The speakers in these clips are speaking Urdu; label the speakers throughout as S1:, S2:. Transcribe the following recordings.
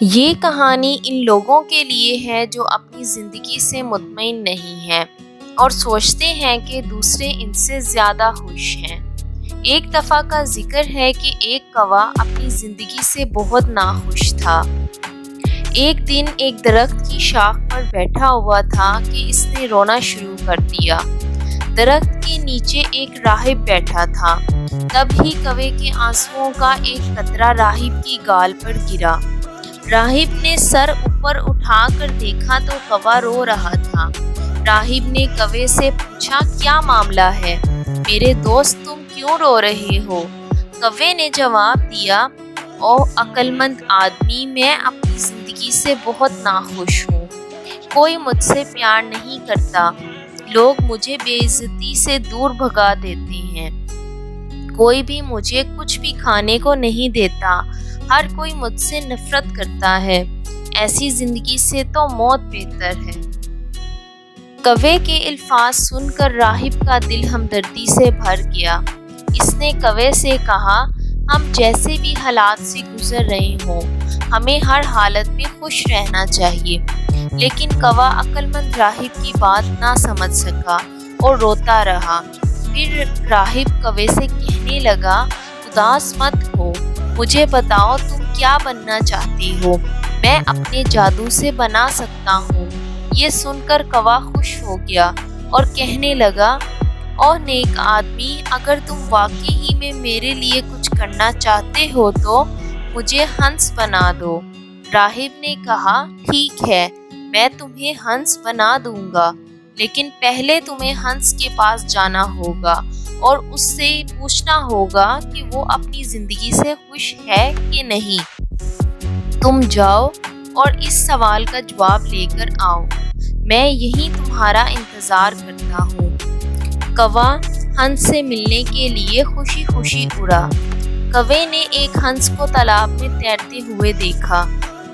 S1: یہ کہانی ان لوگوں کے لیے ہے جو اپنی زندگی سے مطمئن نہیں ہیں اور سوچتے ہیں کہ دوسرے ان سے زیادہ خوش ہیں۔ ایک دفعہ کا ذکر ہے کہ ایک کوا اپنی زندگی سے بہت ناخوش تھا۔ ایک دن ایک درخت کی شاخ پر بیٹھا ہوا تھا کہ اس نے رونا شروع کر دیا۔ درخت کے نیچے ایک راہب بیٹھا تھا۔ تب ہی کوے کے آنسوؤں کا ایک قطرہ راہب کی گال پر گرا۔ راہب نے سر اوپر اٹھا کر دیکھا تو کوا رو رہا تھا۔ راہب نے کوے سے پوچھا، کیا معاملہ ہے میرے دوست، تم کیوں رو رہے ہو؟ کوے نے جواب دیا، او عقل مند آدمی، میں اپنی زندگی سے بہت ناخوش ہوں۔ کوئی مجھ سے پیار نہیں کرتا، لوگ مجھے بے عزتی سے دور بھگا دیتے ہیں، کوئی بھی مجھے کچھ بھی کھانے کو نہیں دیتا، ہر کوئی مجھ سے نفرت کرتا ہے۔ ایسی زندگی سے تو موت بہتر ہے۔ کوے کے الفاظ سن کر راہب کا دل ہمدردی سے بھر گیا۔ اس نے کوے سے کہا، ہم جیسے بھی حالات سے گزر رہے ہوں، ہمیں ہر حالت میں خوش رہنا چاہیے۔ لیکن کوا عقل مند راہب کی بات نہ سمجھ سکا اور روتا رہا۔ پھر راہب کوے سے کہنے لگا، اداس مت ہو، مجھے بتاؤ تم کیا بننا چاہتے ہو، میں اپنے جادو سے بنا سکتا ہوں۔ یہ سن کر کوا خوش ہو گیا اور کہنے لگا، او نیک آدمی، اگر تم واقعی ہی میں میرے لیے کچھ کرنا چاہتے ہو تو مجھے ہنس بنا دو۔ راہب نے کہا، ٹھیک ہے، میں تمہیں ہنس بنا دوں گا، لیکن پہلے تمہیں ہنس کے پاس جانا ہوگا اور اس سے پوچھنا ہوگا کہ وہ اپنی زندگی سے خوش ہے کہ نہیں۔ تم جاؤ اور اس سوال کا جواب لے کر آؤ، میں یہیں تمہارا انتظار کرتا ہوں۔ کوا ہنس سے ملنے کے لیے خوشی خوشی اڑا۔ کوے نے ایک ہنس کو تالاب میں تیرتے ہوئے دیکھا۔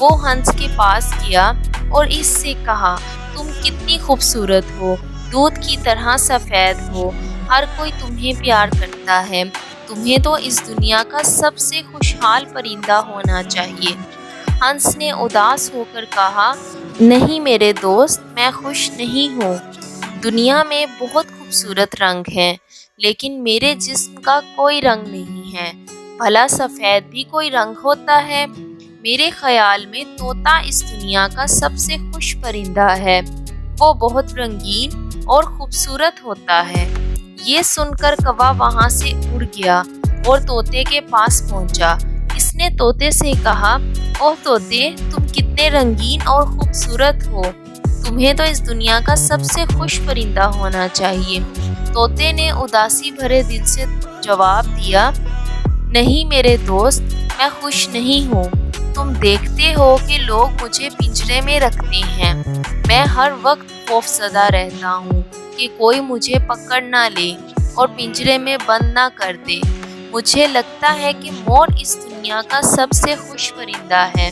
S1: وہ ہنس کے پاس گیا اور اس سے کہا، تم کتنی خوبصورت ہو، دودھ کی طرح سفید ہو، ہر کوئی تمہیں پیار کرتا ہے، تمہیں تو اس دنیا کا سب سے خوشحال پرندہ ہونا چاہیے۔ ہنس نے اداس ہو کر کہا، نہیں میرے دوست، میں خوش نہیں ہوں۔ دنیا میں بہت خوبصورت رنگ ہیں، لیکن میرے جسم کا کوئی رنگ نہیں ہے۔ بھلا سفید بھی کوئی رنگ ہوتا ہے؟ میرے خیال میں طوطا اس دنیا کا سب سے خوش پرندہ ہے، وہ بہت رنگین اور خوبصورت ہوتا ہے۔ یہ سن کر کوا وہاں سے اڑ گیا اور طوطے کے پاس پہنچا۔ اس نے طوطے سے کہا، اوہ طوطے، تم کتنے رنگین اور خوبصورت ہو، تمہیں تو اس دنیا کا سب سے خوش پرندہ ہونا چاہیے۔ طوطے نے اداسی بھرے دل سے جواب دیا، نہیں میرے دوست، میں خوش نہیں ہوں۔ تم دیکھتے ہو کہ لوگ مجھے پنجرے میں رکھتے ہیں، میں ہر وقت خوفزدہ رہتا ہوں کہ کوئی مجھے پکڑ نہ لے اور پنجرے میں بند نہ کر دے۔ مجھے لگتا ہے کہ مور اس دنیا کا سب سے خوش پرندہ ہے۔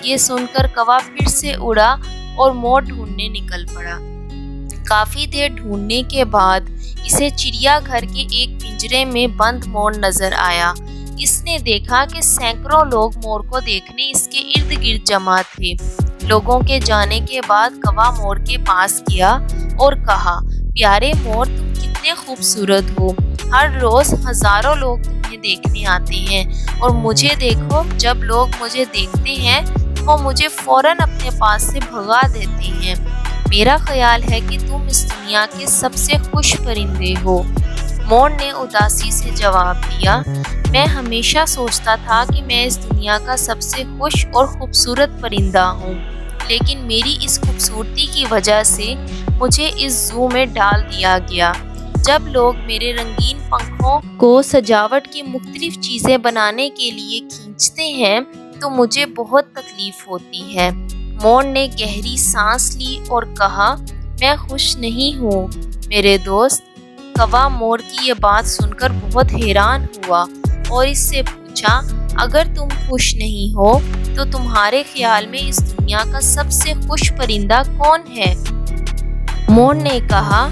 S1: یہ سن کر کوا پھر سے اڑا اور مور ڈھونڈنے نکل پڑا۔ کافی دیر ڈھونڈنے کے بعد اسے چڑیا گھر کے ایک پنجرے میں بند مور نظر آیا۔ اس نے دیکھا کہ سینکڑوں لوگ مور کو دیکھنے اس کے ارد گرد جمع تھے۔ لوگوں کے جانے کے بعد کوا مور کے پاس گیا اور کہا، پیارے مور، تم کتنے خوبصورت ہو، ہر روز ہزاروں لوگ تمہیں دیکھنے آتے ہیں اور مجھے دیکھو، جب لوگ مجھے دیکھتے ہیں وہ مجھے فوراً اپنے پاس سے بھگا دیتے ہیں۔ میرا خیال ہے کہ تم اس دنیا کے سب سے خوش پرندے ہو۔ مور نے اداسی سے جواب دیا، میں ہمیشہ سوچتا تھا کہ میں اس دنیا کا سب سے خوش اور خوبصورت پرندہ ہوں، لیکن میری اس خوبصورتی کی وجہ سے مجھے اس زو میں ڈال دیا گیا۔ جب لوگ میرے رنگین پنکھوں کو سجاوٹ کی مختلف چیزیں بنانے کے لیے کھینچتے ہیں تو مجھے بہت تکلیف ہوتی ہے۔ مور نے گہری سانس لی اور کہا، میں خوش نہیں ہوں میرے دوست۔ کوا مور کی یہ بات سن کر بہت حیران ہوا اور اس سے پوچھا، اگر تم خوش نہیں ہو تو تمہارے خیال میں اس دنیا کا سب سے خوش پرندہ کون ہے؟ مور نے کہا،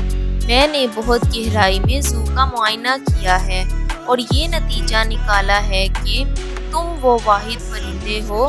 S1: میں نے بہت گہرائی میں زو کا معائنہ کیا ہے اور یہ نتیجہ نکالا ہے کہ تم وہ واحد پرندے ہو